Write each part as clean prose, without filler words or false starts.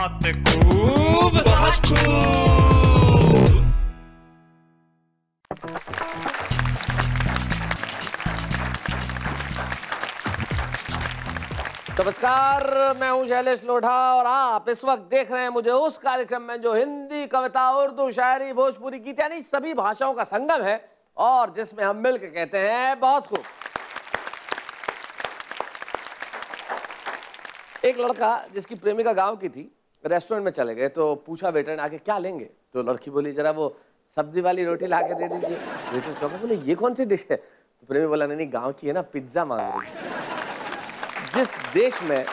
बहुत खूब, बहुत खूब। नमस्कार, मैं हूं शैलेश लोढ़ा और आप इस वक्त देख रहे हैं मुझे उस कार्यक्रम में जो हिंदी, कविता, उर्दू, शायरी, भोजपुरी, गीत यानी सभी भाषाओं का संगम है और जिसमें हम मिलकर कहते हैं बहुत खूब। एक लड़का जिसकी प्रेमिका गांव की थी, रेस्टोरेंट में चले गए तो पूछा वेटर ने आके क्या लेंगे, तो लड़की बोली जरा वो सब्जी वाली रोटी ला के दे दीजिए। वेटर चौंका, बोले ये कौन सी डिश है? तो प्रेमी बोला नहीं गांव की है ना, पिज्जा मांग रही है। जिस देश में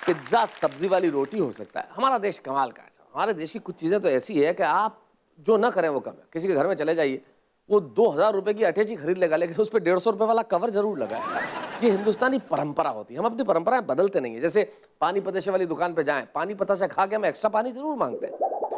पिज्जा सब्जी वाली रोटी हो सकता है, हमारा देश कमाल का है। हमारे देश की कुछ चीजें तो ऐसी है कि आप जो ना करें वो कम है। किसी के घर में चले जाइए, वो 2000 रुपए की अटैची खरीद लेगा लेकिन उस पर 150 रुपए वाला कवर जरूर लगाएगा। ये हिंदुस्तानी परंपरा होती है, हम अपनी परंपराएं बदलते नहीं है। जैसे पानी पताशे वाली दुकान पे जाएं, पानी पताशा खा के हम एक्स्ट्रा पानी जरूर मांगते हैं।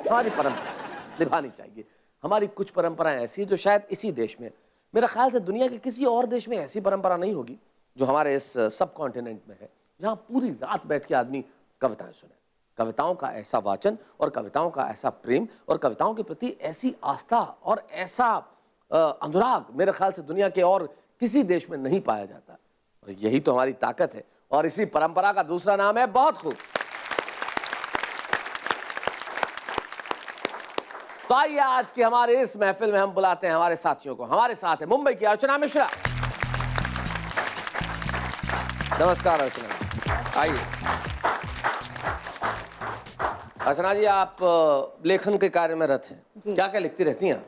हमारी परंपरा निभानी चाहिए। हमारी कुछ परंपराएं ऐसी जो शायद इसी देश में, मेरा ख्याल से दुनिया के किसी और देश में ऐसी परंपरा नहीं होगी जो हमारे इस सब कॉन्टिनेंट में है, जहां पूरी रात बैठ के आदमी कविताएं सुने। कविताओं का ऐसा वाचन और कविताओं का ऐसा प्रेम और कविताओं के प्रति ऐसी आस्था और ऐसा अनुराग मेरे ख्याल से दुनिया के और किसी देश में नहीं पाया जाता। और यही तो हमारी ताकत है और इसी परंपरा का दूसरा नाम है बहुत खूब। तो आइए आज की हमारे इस महफिल में हम बुलाते हैं हमारे साथियों को। हमारे साथ है मुंबई की अर्चना मिश्रा। नमस्कार अर्चना, आइए। अर्चना जी, आप लेखन के कार्य में रत हैं, क्या क्या लिखती रहती हैं?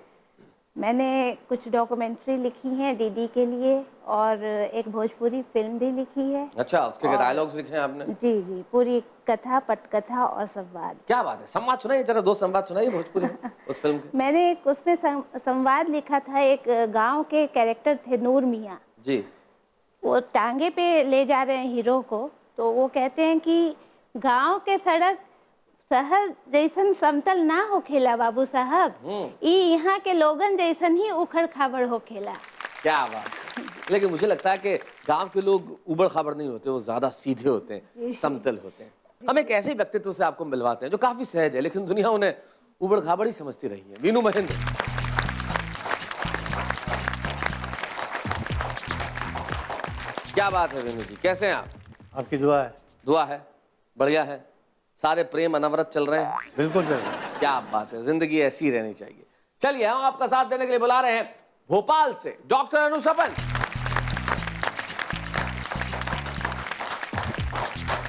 मैंने कुछ डॉक्यूमेंट्री लिखी हैं डीडी के लिए और एक भोजपुरी फिल्म भी लिखी है। अच्छा, उसके डायलॉग्स लिखे हैं आपने? जी जी, पूरी कथा, पटकथा और संवाद। क्या बात है, संवाद सुनाइए जरा, 2 संवाद सुनाइए भोजपुरी उस फिल्म के। मैंने एक उसमें संवाद लिखा था। एक गांव के कैरेक्टर थे नूर मियाँ जी। वो टांगे पे ले जा रहे हैं हीरो को, तो वो कहते हैं कि गांव के सड़क शहर जैसन समतल ना हो खेला बाबू साहब, यहाँ के लोगन जैसन ही उखड़ खाबड़ हो खेला। क्या बात। लेकिन मुझे लगता है कि गांव के लोग उबड़ खाबड़ नहीं होते, वो ज्यादा सीधे होते हैं, समतल होते हैं। हम एक ऐसे व्यक्तित्व से आपको मिलवाते हैं जो काफी सहज है लेकिन दुनिया उन्हें उबड़ खाबड़ ही समझती रही है। वीनू महेंद्र। क्या बात है वीनू जी, कैसे हैं आप? आपकी दुआ है। दुआ है, बढ़िया है। सारे प्रेम अनवरत चल रहे हैं? बिल्कुल बिल्कुल। क्या बात है, जिंदगी ऐसी ही रहनी चाहिए। चलिए, हम आपका साथ देने के लिए बुला रहे हैं भोपाल से डॉक्टर अनु सपन।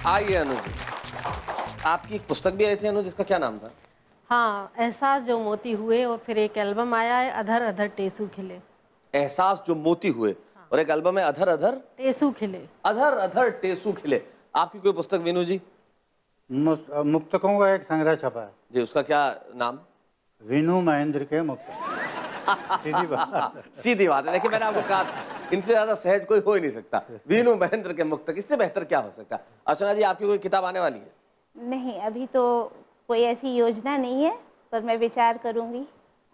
आइए अनु जी, आपकी एक पुस्तक भी आई थी अनु, जिसका क्या नाम था? हाँ, एहसास जो मोती हुए, और फिर एक एल्बम आया है अधर अधर टेसू खिले। एहसास जो मोती हुए और एक एल्बम है अधर अधर टेसू खिले। अधर अधर टेसू खिले। आपकी कोई पुस्तक वीनू जी? मुक्तकों का एक संग्रह छपा है जी, उसका क्या नाम? वीनू महेंद्र के मुक्तक। सीधी बात। सीधी बात है। देखिए, मैंने आपको कहा इनसे ज्यादा सहज कोई हो ही नहीं सकता। वीनू महेंद्र के मुक्तक, इससे बेहतर क्या हो सकता? अर्चना जी, आपकी कोई किताब आने वाली है? नहीं, अभी तो कोई ऐसी योजना नहीं है, पर मैं विचार करूंगी।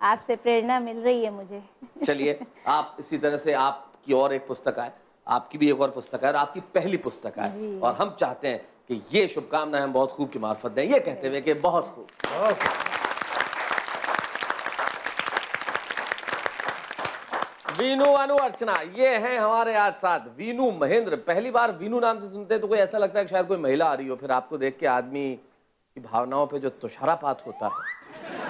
आपसे प्रेरणा मिल रही है मुझे। चलिए, आप इसी तरह से आपकी और एक पुस्तक आए, आपकी भी एक और पुस्तक है और आपकी पहली पुस्तक आए, और हम चाहते हैं कि ये शुभकामनाएं हम बहुत खूब की मार्फत दें, ये कहते हुए कि बहुत खूब। वीनू, अनु, अर्चना, ये हैं हमारे आज साथ वीनू महेंद्र। पहली बार वीनू नाम से सुनते हैं तो कोई ऐसा लगता है कि शायद कोई महिला आ रही हो, फिर आपको देख के आदमी की भावनाओं पे जो तुषारापात होता है,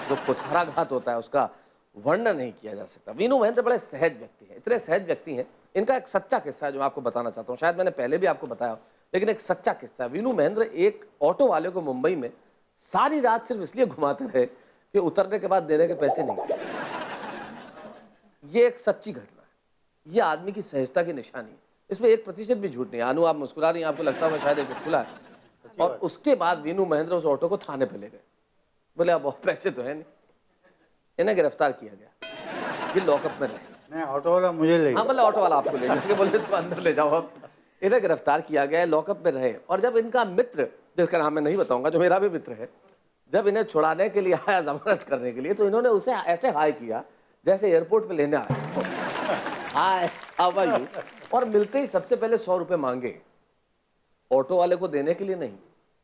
जो कुठाराघात होता है, उसका वर्णन नहीं किया जा सकता। वीनू महेंद्र बड़े सहज व्यक्ति हैं, इतने सहज व्यक्ति हैं। इनका एक सच्चा किस्सा है जो मैं आपको बताना चाहता हूँ, शायद मैंने पहले भी आपको बताया, लेकिन एक सच्चा किस्सा है। वीनू महेंद्र एक ऑटो वाले को मुंबई में सारी रात सिर्फ इसलिए घुमाते रहे कि उतरने के बाद देने के पैसे नहीं थे। ये एक सच्ची घटना है, ये आदमी की सहजता की निशानी है, इसमें 1% भी झूठ नहीं है। अनु, आप मुस्कुरा रही हैं, आपको लगता है शायद ये चुटकुला है। और उसके बाद वीनू महेंद्र उस ऑटो को थाने पे ले गए। बोले अब पैसे तो है नहीं, इन्हें गिरफ्तार किया गया, ये लॉकअप में रहे। नहीं, ऑटो वाला मुझे ले गया। हाँ, मतलब ऑटो वाला आपको ले गया, बोले इसको अंदर ले जाओ। अब इन्हें गिरफ्तार किया गया, लॉकअप में रहे। और जब इनका मित्र, जिसका नाम मैं नहीं बताऊंगा, जो मेरा भी मित्र है, जब इन्हें छुड़ाने के लिए आया, जमानत करने के लिए, तो इन्होंने उसे ऐसे हाय किया जैसे एयरपोर्ट पे लेने आया। हाय, हाउ आर यू, और मिलते ही सबसे पहले 100 रुपए मांगे, ऑटो वाले को देने के लिए नहीं,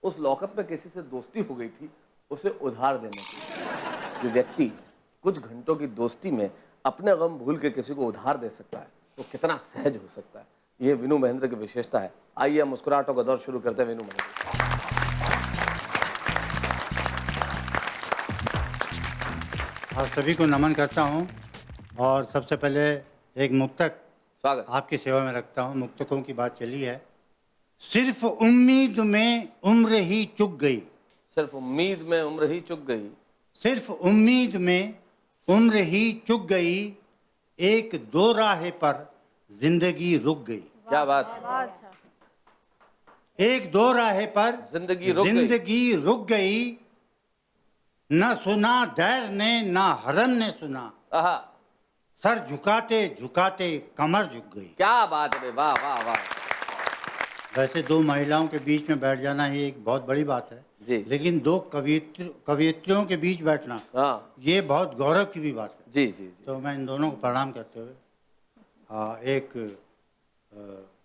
उस लॉकअप में किसी से दोस्ती हो गई थी उसे उधार देने की। जो व्यक्ति कुछ घंटों की दोस्ती में अपने गम भूल के किसी को उधार दे सकता है तो कितना सहज हो सकता है। ये विनू महेंद्र की विशेषता है। आइए हम मुस्कुराहटों का दौर शुरू करते हैं विनू महेंद्र। आप सभी को नमन करता हूँ और सबसे पहले एक मुक्तक स्वागत। आपकी सेवा में रखता हूँ। मुक्तकों की बात चली है। सिर्फ उम्मीद में उम्र ही चुक गई, सिर्फ उम्मीद में उम्र ही चुक गई, सिर्फ उम्मीद में उम्र ही चुक गई, एक दो राह पर जिंदगी रुक गई। क्या बात है। एक दो राह पर जिंदगी रुक गई। न सुना दैर ने ना हरम ने सुना, आहा, सर झुकाते झुकाते कमर झुक गई। क्या बात है, वाह वाह वाह। वैसे दो महिलाओं के बीच में बैठ जाना ही एक बहुत बड़ी बात है जी। लेकिन दो कवियत्रियों के बीच बैठना हाँ ये बहुत गौरव की भी बात है। जी जी जी। तो मैं इन दोनों को प्रणाम करते हुए एक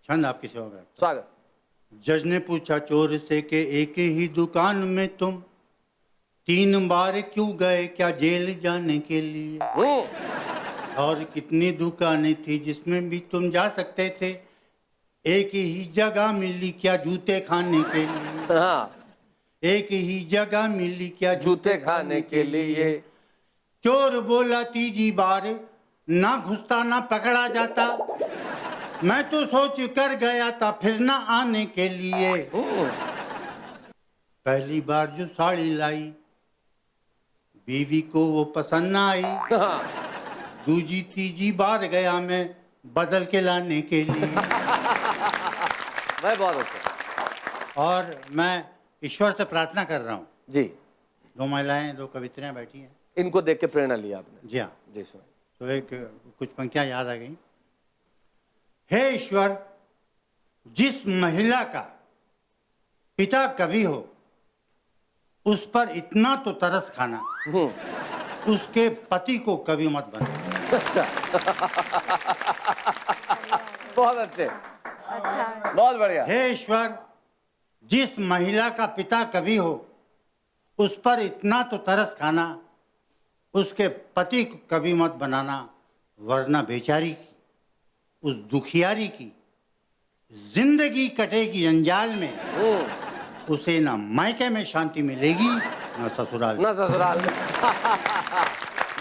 छंद आपकी सेवा में रखता हूं। स्वागत। जज ने पूछा चोर से कि एक ही दुकान में तुम 3 बार क्यों गए, क्या जेल जाने के लिए? और कितनी दुकानें थी जिसमें भी तुम जा सकते थे, एक ही जगह मिली क्या जूते खाने के लिए? हाँ, एक ही जगह मिली क्या जूते खाने के लिए। चोर बोला 3 बार ना घुसता ना पकड़ा जाता, मैं तो सोच कर गया था फिर ना आने के लिए। पहली बार जो साड़ी लाई बीवी को वो पसंद ना आई, दूजी तीजी बार गया मैं बदल के लाने के लिए। मैं बहुत अच्छा। और मैं ईश्वर से प्रार्थना कर रहा हूँ। जी। 2 महिलाएं 2 कवित्रियां बैठी हैं। इनको देख के प्रेरणा लिया आपने? जी हाँ। जी सुन। तो एक कुछ पंक्तियां याद आ गई। हे ईश्वर, जिस महिला का पिता कवि हो उस पर इतना तो तरस खाना, उसके पति को कवि मत बना। अच्छा। बहुत अच्छे, अच्छा। बहुत बढ़िया। हे ईश्वर, जिस महिला का पिता कवि हो उस पर इतना तो तरस खाना, उसके पति को कवि मत बनाना, वरना बेचारी की उस दुखियारी की जिंदगी कटेगी जंजाल में, उसे ना मायके में शांति मिलेगी ना ससुराल। ना ससुराल।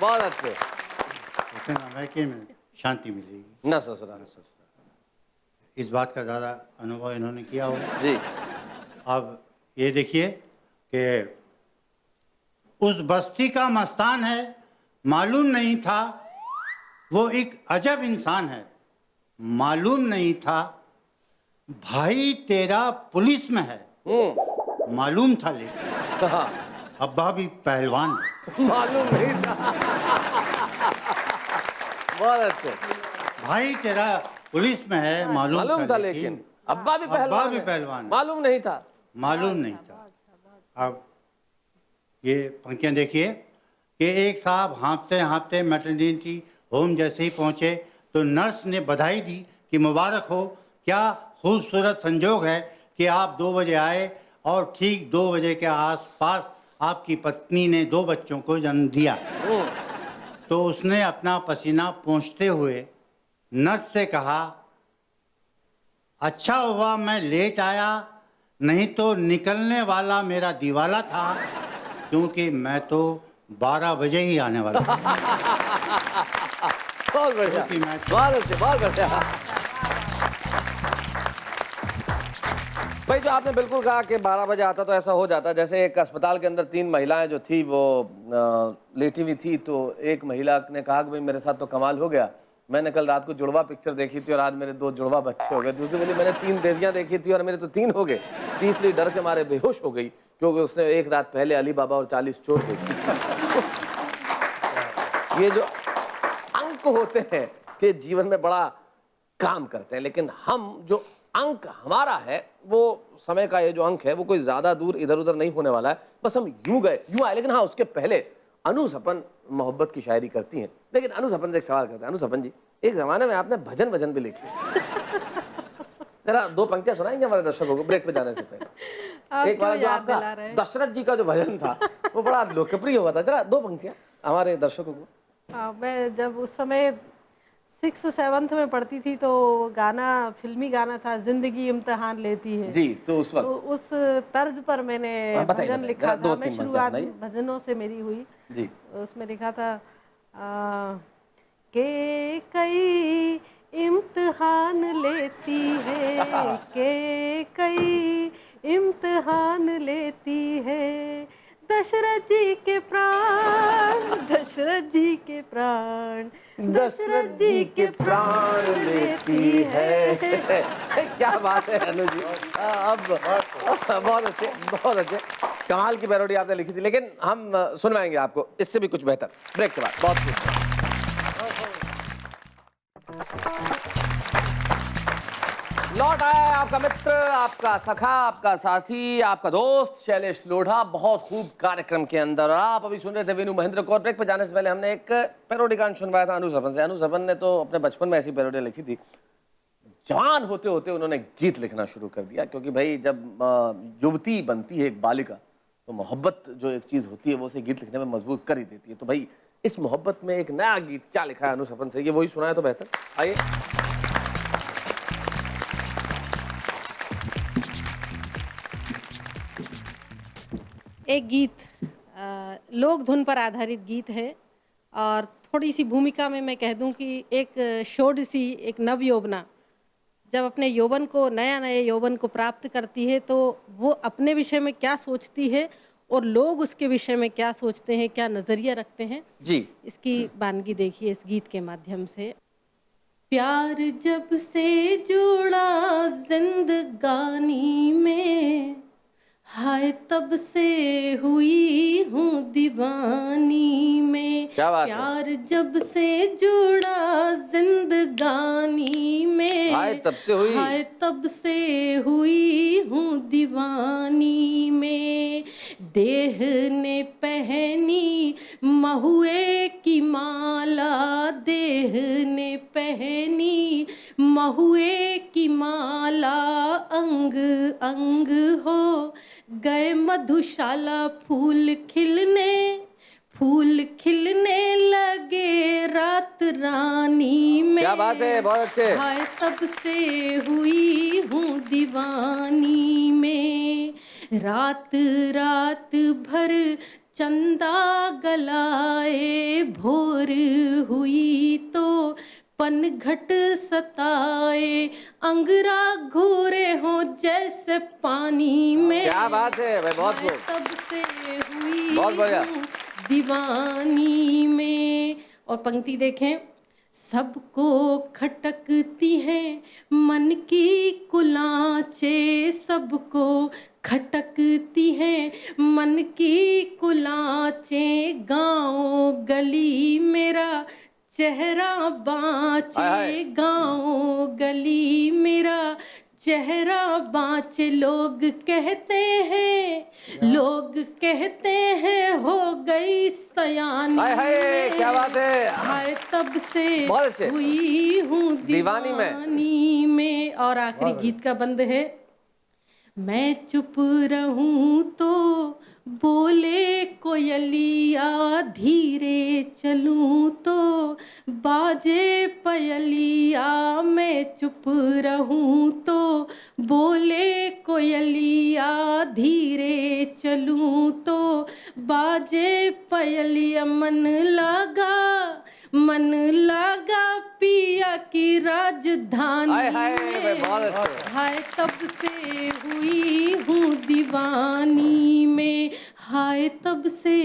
बहुत अच्छे। उसे ना मायके में शांति मिलेगी ना ससुराल। इस बात का ज़्यादा अनुभव इन्होंने किया होगा। जी। अब ये देखिए कि उस बस्ती का मस्तान है, मालूम नहीं था वो एक अजब इंसान है, मालूम नहीं था भाई तेरा पुलिस में है, मालूम था लेकिन अब्बा भी पहलवान है। मालूम नहीं था। बहुत अच्छे। भाई तेरा पुलिस में है, मालूम था लेकिन अब्बा भी पहलवान है। मालूम नहीं था। मालूम नहीं था। अब ये पंक्तियां देखिए कि एक साहब हाँफते हाँफते मैटरनिटी होम जैसे ही पहुंचे तो नर्स ने बधाई दी कि मुबारक हो, क्या खूबसूरत संजोग है कि आप 2 बजे आए और ठीक 2 बजे के आसपास आपकी पत्नी ने 2 बच्चों को जन्म दिया। तो उसने अपना पसीना पोंछते हुए नर्स से कहा, अच्छा हुआ मैं लेट आया, नहीं तो निकलने वाला मेरा दीवाला था, क्योंकि मैं तो 12 बजे ही आने वाला था। बहुत बढ़िया। बहुत अच्छे, बहुत बढ़िया। भाई जो आपने बिल्कुल कहा कि 12 बजे आता तो ऐसा हो जाता। जैसे एक अस्पताल के अंदर 3 महिलाएं जो थी वो लेटी हुई थी, तो एक महिला ने कहा कि भाई मेरे साथ तो कमाल हो गया, मैंने कल रात को जुड़वा पिक्चर देखी थी और आज मेरे 2 जुड़वा बच्चे हो गए। दूसरी बोली मैंने 3 देवियां देखी थी और मेरे तो 3 हो गए। तीसरी डर के मारे बेहोश हो गई क्योंकि उसने एक रात पहले अली बाबा और 40 चोर देखी। ये जो अंक होते हैं कि जीवन में बड़ा काम करते हैं, लेकिन हम जो अंक हमारा है वो समय का ये जो अंक है वो कोई ज्यादा दूर इधर उधर नहीं होने वाला है। बस हम यूं गए यूं आए। लेकिन हाँ, उसके पहले अनु सपन मोहब्बत की शायरी करती हैं। लेकिन अनु सपन से एक सवाल करते हैं। अनु सपन जी, एक जमाने में आपने भजन वजन भी लिखे, जरा 2 पंक्तियां सुनाएंगे हमारे दर्शकों को ब्रेक पे जाने से पहले? आप एक बार क्यों जो याद आपका दिला रहे हैं? दशरथ जी का जो भजन था वो बड़ा लोकप्रिय हुआ था, जरा दो पंक्तियां हमारे दर्शकों को। मैं जब उस समय 6th-7th में पढ़ती थी तो गाना फिल्मी गाना था, जिंदगी इम्तिहान लेती है। जी, तो उस तो वक्त उस तर्ज पर मैंने हाँ, बताइए, भजन बताइए, लिखा जरा था। दो मैं तीन पंक्तियां शुरुआत सुनाइए। भजनों से मेरी हुई। जी। उसमें लिखा था के कई इम्तिहान लेती है, के कई इम्तिहान लेती है, दशरथ जी के प्राण, दशरथ जी के प्राण, दशरथ जी के प्राण लेती है। क्या बात है अनु जी, अब बहुत अच्छे, बहुत अच्छे। कमाल की पैरोडी आपने लिखी थी, लेकिन हम सुनवाएंगे आपको इससे भी कुछ बेहतर ब्रेक के बाद। बहुत खूब। लौट आया है आपका मित्र, आपका सखा, आपका साथी, आपका दोस्त शैलेश लोढ़ा बहुत खूब कार्यक्रम के अंदर। और आप अभी सुन रहे थे वेणु महेंद्र को। ब्रेक पे जाने से पहले हमने एक पैरोडी गान सुनवाया था अनु सरपन से। अनु सरपन ने तो अपने बचपन में ऐसी पैरोडी लिखी थी, जवान होते होते उन्होंने गीत लिखना शुरू कर दिया, क्योंकि भाई जब युवती बनती है एक बालिका तो मोहब्बत जो एक चीज होती है वो उसे गीत लिखने में मजबूर कर ही देती है। तो भाई इस मोहब्बत में एक नया गीत क्या लिखा है अनु सरपन से, ये वही सुनाए तो बेहतर। आइए। एक गीत लोक धुन पर आधारित गीत है और थोड़ी सी भूमिका में मैं कह दूं कि एक षोडशी, एक नव यौवना जब अपने यौवन को, नया नए यौवन को प्राप्त करती है तो वो अपने विषय में क्या सोचती है और लोग उसके विषय में क्या सोचते हैं, क्या नज़रिया रखते हैं जी। इसकी वानगी देखिए इस गीत के माध्यम से। प्यार जब से जुड़ा जिंदगानी में, हाय तब से हुई हूँ दीवानी में। क्या बात है? प्यार जब से जुड़ा जिंदगानी में, हाय तब से हुई, हाय तब से हुई हूँ दीवानी में। देह ने पहनी महुए की माला, देह ने पहनी महुए की माला, अंग अंग हो गए मधुशाला, फूल खिलने लगे रात रानी में। क्या बात है, बहुत अच्छे। हाय तब से हुई हूँ दीवानी में। रात रात भर चंदा गलाए, भोर हुई तो पनघट सताए, अंगरा घूरे हो जैसे पानी में। क्या बात है भाई, बहुत खूब। तब से हुई बहुत बढ़िया। हूँ दीवानी में। और पंक्ति देखें, सबको खटकती हैं मन की कुलांचे, सबको खटकती हैं मन की कुलांचे, गाँव गली मेरा चेहरा बाँचे, गाँव गली मेरा चेहरा बाँचे। लोग कहते हैं हो गई सयानी। हाय हाय, क्या बात है। हाय तब से बहुत अच्छे। हुई हूँ दीवानी में। दीवानी में। और आखिरी गीत का बंद है, मैं चुप रहूं तो बोले कोयलिया, धीरे चलूं तो बाजे पयलिया, मैं चुप रहूं तो बोले कोयलिया, धीरे चलूं तो बाजे पयलिया। मन लगा पिया की राजधानी हाय हाय भाई, बहुत में, अच्छे। हाय तब से हुई हूँ दीवानी में, हाय तब से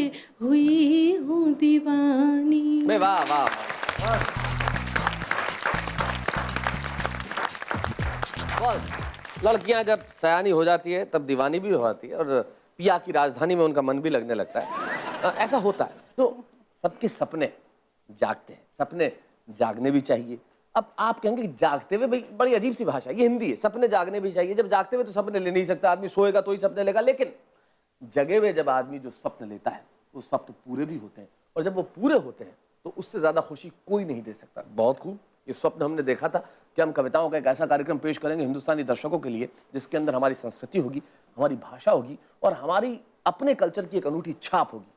हुई हूँ दीवानी में। वाह वाह वाह। लड़कियां जब सयानी हो जाती है तब दीवानी भी हो जाती है, और पिया की राजधानी में उनका मन भी लगने लगता है। ऐसा होता है। तो सबके सपने जागते हैं, सपने जागने भी चाहिए। अब आप कहेंगे जागते हुए, भाई बड़ी अजीब सी भाषा, ये हिंदी है। सपने जागने भी चाहिए। जब जागते हुए तो सपने ले नहीं सकता आदमी, सोएगा तो ही सपने लेगा। लेकिन जगे हुए जब आदमी जो स्वप्न लेता है वो स्वप्न पूरे भी होते हैं, और जब वो पूरे होते हैं तो उससे ज्यादा खुशी कोई नहीं दे सकता। बहुत खूब। ये स्वप्न हमने देखा था कि हम कविताओं का एक ऐसा कार्यक्रम पेश करेंगे हिंदुस्तानी दर्शकों के लिए जिसके अंदर हमारी संस्कृति होगी, हमारी भाषा होगी और हमारी अपने कल्चर की एक अनूठी छाप होगी।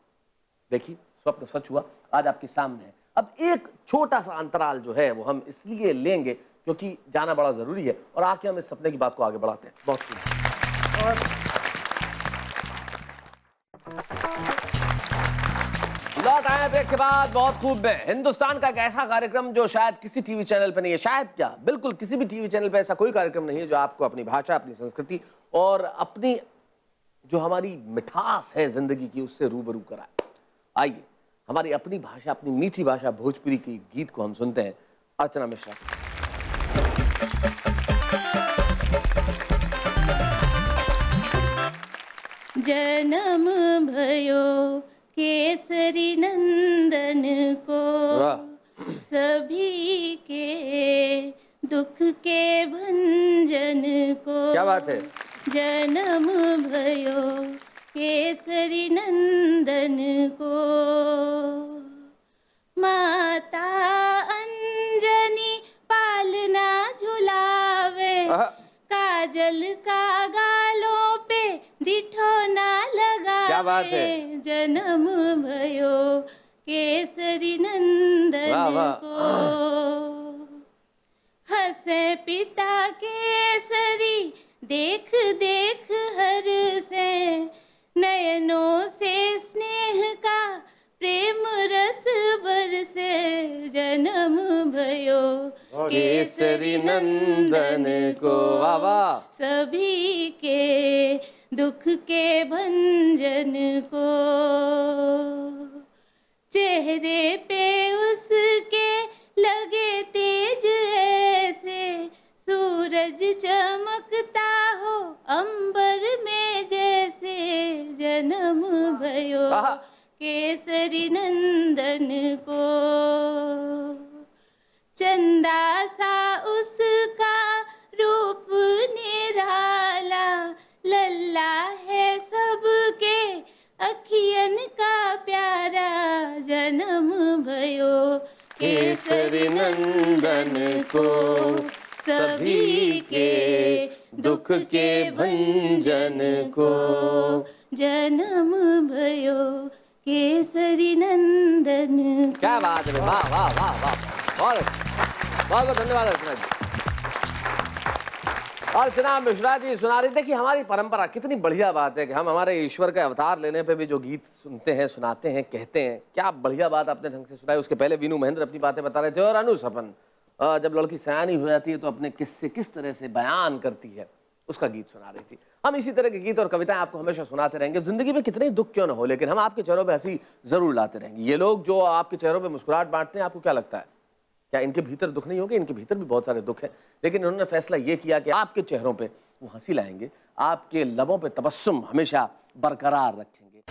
देखिए, स्वप्न सच हुआ, आज आपके सामने है। अब एक छोटा सा अंतराल जो है वो हम इसलिए लेंगे क्योंकि जाना बड़ा जरूरी है और आके हम इस सपने की बात को आगे बढ़ाते हैं। बहुत खूब। और लौट आए ब्रेक के बाद बहुत खूब में हिंदुस्तान का एक ऐसा कार्यक्रम जो शायद किसी टीवी चैनल पे नहीं है, शायद क्या बिल्कुल किसी भी टीवी चैनल पे ऐसा कोई कार्यक्रम नहीं है जो आपको अपनी भाषा, अपनी संस्कृति और अपनी जो हमारी मिठास है जिंदगी की उससे रूबरू कराए। आइए हमारी अपनी भाषा, अपनी मीठी भाषा भोजपुरी की गीत को हम सुनते हैं अर्चना मिश्रा। जन्म भयो केसरी नंदन को, सभी के दुख के भंजन को। क्या बात है। जन्म भयो केसरी नंदन को, माता अंजनी पालना झुलावे, काजल का गालों पे दिठौना लगावे। क्या बात है। जन्म भयो केसरी नंदन को, हंसे पिता केसरी देख देख हर से, नयनों से स्नेह का प्रेम रस बरसे। जन्म भयो केसरी नंदन को, वाह वाह। सभी के दुख के भंजन को, चेहरे पे उसके लगे तेज ऐसे, सूरज चमकता हो अंबर में जैसे। जन्म भयो केसरी नंदन को, चंदा सा उसका रूप निराला, लल्ला है सबके अखियन का प्यारा। जन्म भयो केसरी नंदन को, सभी के दुख के भंजन को। जन्म भयो केसरी नंदन को। क्या बात है, वाह वाह वाह वाह, बहुत बहुत धन्यवाद अर्चना जी। अर्चना मिश्रा जी सुना रही। देखिए हमारी परंपरा कितनी बढ़िया बात है कि हम हमारे ईश्वर का अवतार लेने पे भी जो गीत सुनते हैं, सुनाते हैं, कहते हैं। क्या बढ़िया बात आपने ढंग से सुनाई। उसके पहले वीनू महेंद्र अपनी बातें बता रहे थे और अनु सपन जब लड़की सयानी हो जाती है तो अपने किस्से किस तरह से बयान करती है उसका गीत सुना रही थी। हम इसी तरह के गीत और कविताएं आपको हमेशा सुनाते रहेंगे। जिंदगी में कितने दुख क्यों ना हो, लेकिन हम आपके चेहरों पे हंसी जरूर लाते रहेंगे। ये लोग जो आपके चेहरों पे मुस्कुराहट बांटते हैं, आपको क्या लगता है, क्या इनके भीतर दुख नहीं होंगे? इनके भीतर भी बहुत सारे दुख हैं, लेकिन इन्होंने फैसला ये किया कि आपके चेहरों पे वो हंसी लाएंगे, आपके लबों पे तबस्सुम हमेशा बरकरार रखेंगे।